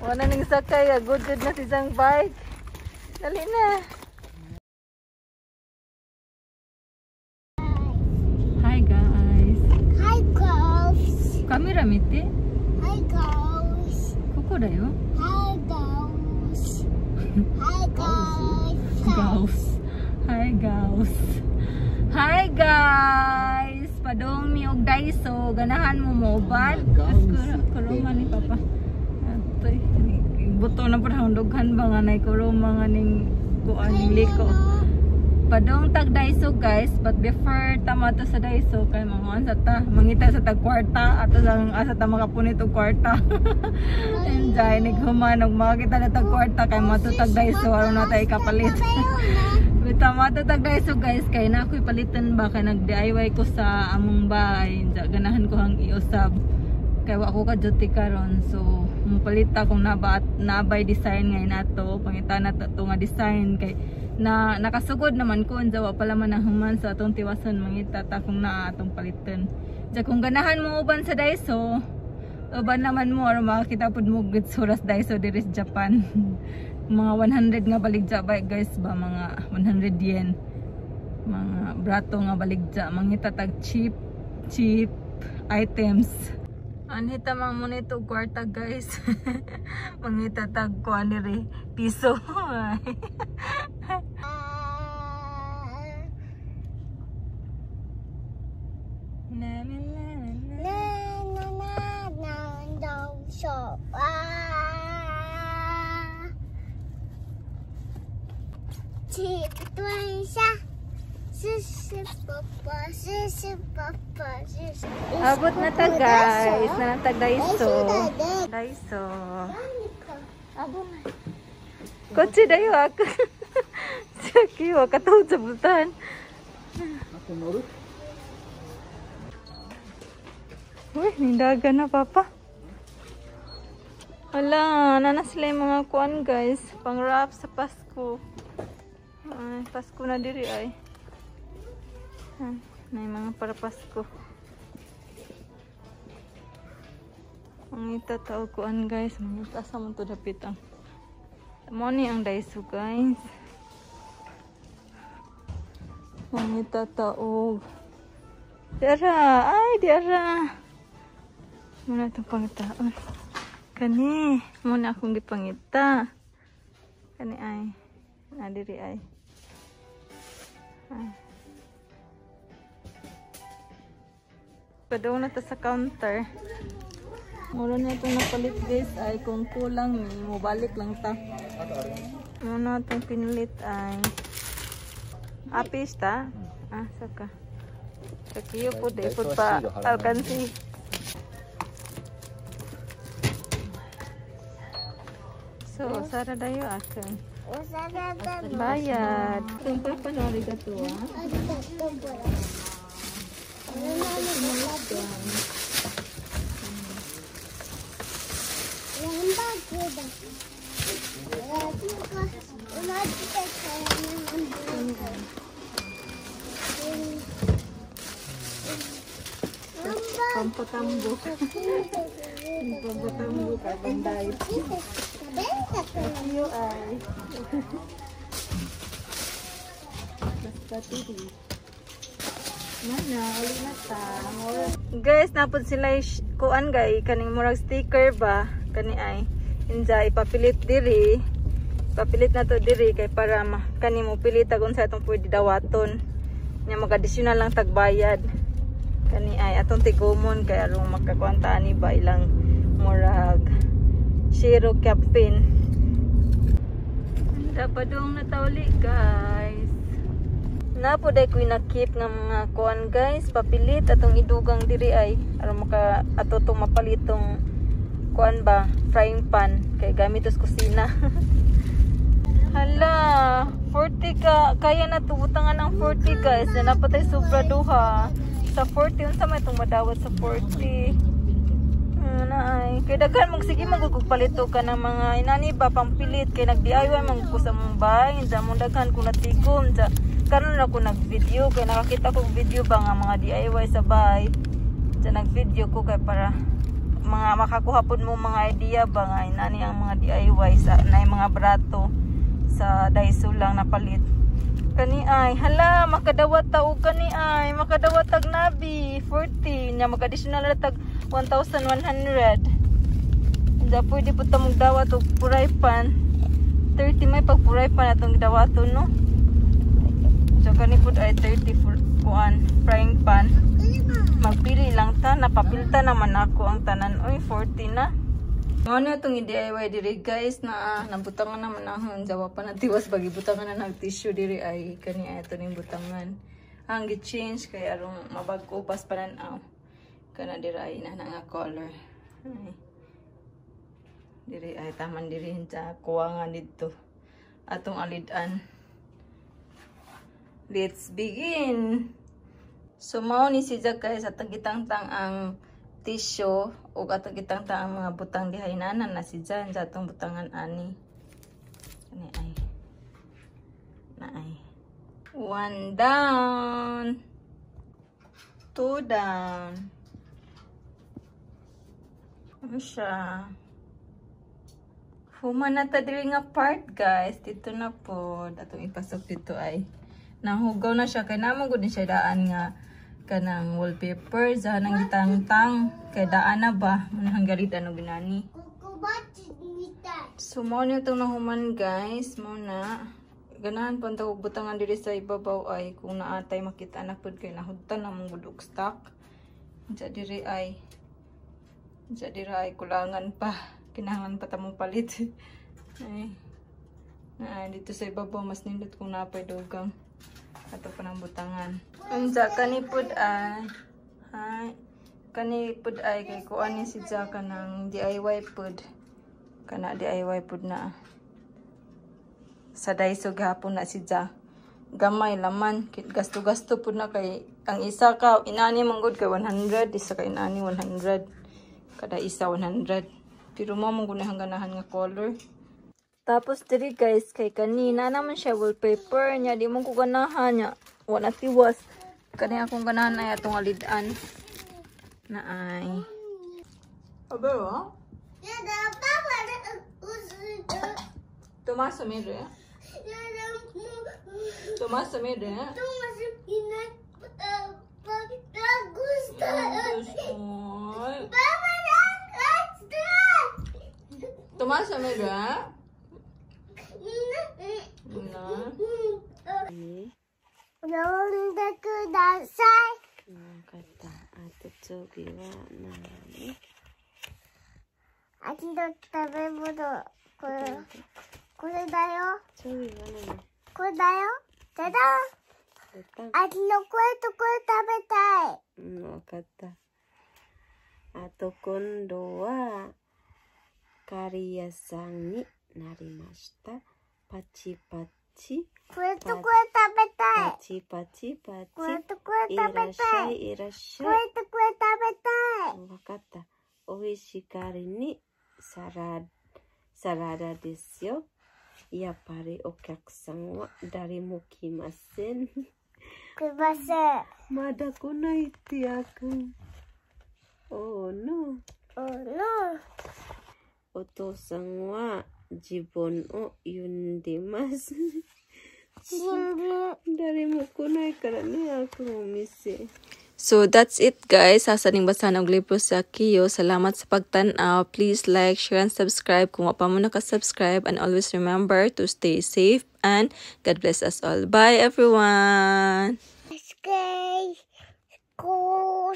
Wala ning sakay, good na si isang bike. Dali na. Hi guys. Hi girls. Kamera mite? Hi girls. Koko da yo. Hi girls. Hi girls. Gauss. Hi guys. Hi guys. Padong mi og Daiso, ganahan mo mobile. Kuruma ni papa. Atoy, buto na pud hundoghan ba nga nay kuruma nga ning kuan ning liko. Padong tag Daiso guys, but before tama to sa Daiso kay manguan sa ta, mangita sa tag kwarta ato sang asa ta makapunit og kwarta. Enjoy nig human og makita na tag kwarta kay matutag Daiso aron na tay kapalit. Bita matutag Daiso guys kay na ako'y palitan ba kay nag DIY ko sa among bahay. Ganahan ko hang iusab kay wa ko ka duty karon, so mupalita kung nabay design ngay nato pangita na to nga design kay na nakasugod naman ko unsa wa pala man human sa atong tiwason mangita ta kung naa atong palitan. Kung ganahan mo uban sa Daiso, uban naman mo aron makita pud mo gid suras Daiso diri sa Japan. Mga 100 nga baligja ba guys ba, mga 100 yen. Mga brato nga baligja mangita tag cheap items. Anita mang mo nito kwarta guys. Mangita tag kuan diri piso. Abot na ta guys, na tag Daiso. Daiso. Abot na. Kotse dayo ako. Saki wa katawd sa bultan. Uy, nindagan na papa. Wala, nanas sila yung mga kuan guys. Pang wrap sa Pasko. Ay, Pasko na diri ay. Na yung mga para Pasko. Ang itataw kuan guys. Mga asa mo to dapit ang. Mo ni ang Daiso guys. Ang itataw. Diara, ay diara. Muna itong pangitaon. Kani, muna akong gipangita. Kani ay, nadiri ay. Padaw na to sa counter. Mura na itong napalit guys ay kung kulang mo balik lang ta. Muna itong pinilit ay apis ta. Saka. Kakiyo po de po pa alkansi. So, sara dayo akin. Bayad. Tungkol pa na arigato ah. Pampatambo. Pampatambo ka banday. Iyo ay. Basta tiri. Mana, uli na ta. Guys, napod sila kuan gay kaning murag sticker ba kani ay. Inja ipapilit diri. Papilit na to diri kay para kani mo pilita kung sa atong pwede dawaton. Nya mag-additional lang tagbayad. Kani ay atong tigumon kay aron makakuanta ani ba ilang murag zero campaign. Dapadong natawli guys. Napoday ko na-keep ng mga kuan guys, papilit atong idugang diri ay aron maka ato tong mapalitong kuan ba, frying pan kay gamit sa kusina. Hala, 40 ka kaya na tubutangan ang 40 guys. Na napatay sobra duha. Sa 40 unsa may itong madawat sa 40. Ay, kay daghan mong sige magugpalito ka ng mga inani ba pampilit kay nag-DIY man ko sa mong bahay, sa mong daghan ko natigom sa karon ako nag-video kay nakakita ko video ba nga mga DIY sa bahay. Sa nag-video ko kay para mga makakuha pud mo mga idea ba nga inani ang mga DIY sa nay mga brato sa Daiso lang napalit. Kani ay hala makadawat ta og kani ay makadawat tag nabi 40 nya mag-additional na tag 1,100. Nya pwede pud ta magdawat og puray pan 30 may pagpuray pan atong gidawaton no. So kani pud ay 30 for kuan frying pan. Magpili lang ta napapilta naman ako ang tanan oy 40 na. Mao na itong i-DIY diri guys na nabutangan naman ahon jawa pa na tiwas bagi butangan na nag tissue diri ay kani ay ito ning butangan. Ang gi-change kay arong mabag-o pas pananaw. Kana diri ay na nga color. Ay. Diri ay taman diri sa kuwangan dito. Atong alidan. Let's begin. So mao ni si Jack guys atong gitangtang ang tissue ug atong gitangtang ang mga butang dihaynanan na si Jan sa atong butangan ani. Kani ay. Na ay. 1 down. 2 down. Ano siya? Human na ta diri nga part guys. Dito na po. Atong ipasok dito ay. Nahugaw na siya. Kaya naman ko din siya daan nga kanang wallpaper sa nang gitangtang kay daan na ba manang galit ano ginani. So mo na itong nahuman guys mo na ganahan pa tawag butangan diri sa ibabaw ay kung naatay makita na pud kay nahudtan na mong budok stock sa diri ay kulangan pa kinahanglan pa tamong palit. Ay dito sa ibabaw mas nindot kung napay dugang ato pa ng butangan. Unsa kani pud ay kay kuan ni si Jaka ng DIY pud. Kana DIY pud na. Sa Daiso gahapon na si Ja. Gamay laman, gasto-gasto pud na kay ang isa ka inani manggod kay 100, isa ka inani 100. Kada isa 100. Pero mo mong gunahang ganahan nga color. Tapos diri guys kay kanina naman siya wallpaper nya di mo ko ganahan nya wala tiwas. Kani akong ganahan ay atong alidan na ay. Aba wa? Tomas mere. Tomas mere. Tomas mere. Nonda kudasai. Kata atau cobi wa nani. Ati no tabebono. Kore da yo. Cobi wa nani. Kore da yo. Tada. Ati no kore to kore tabetai. Kata. Atau kondo wa kariyasan ni narimashita. Pachi-pachi. Kore to kore tabetai. Pachi-pachi. Kore to kore tabetai. Irashai. Kore to kore tabetai. Wakata. Oishikari ni sarada desu yo. Yappari okyakusan wa darimukimasen. Kimasen. Mada konai ite yaku. Oh no. Oh no. Otosan wa jibon o yundimasu. Darimu konai kara ni aku momise. So that's it guys. Sasaning basa ng libro sa Kiyo. Salamat sa pagtanaw. Please like, share, and subscribe kung wapa mo nakasubscribe. And always remember to stay safe and God bless us all. Bye everyone! Skate. Sko.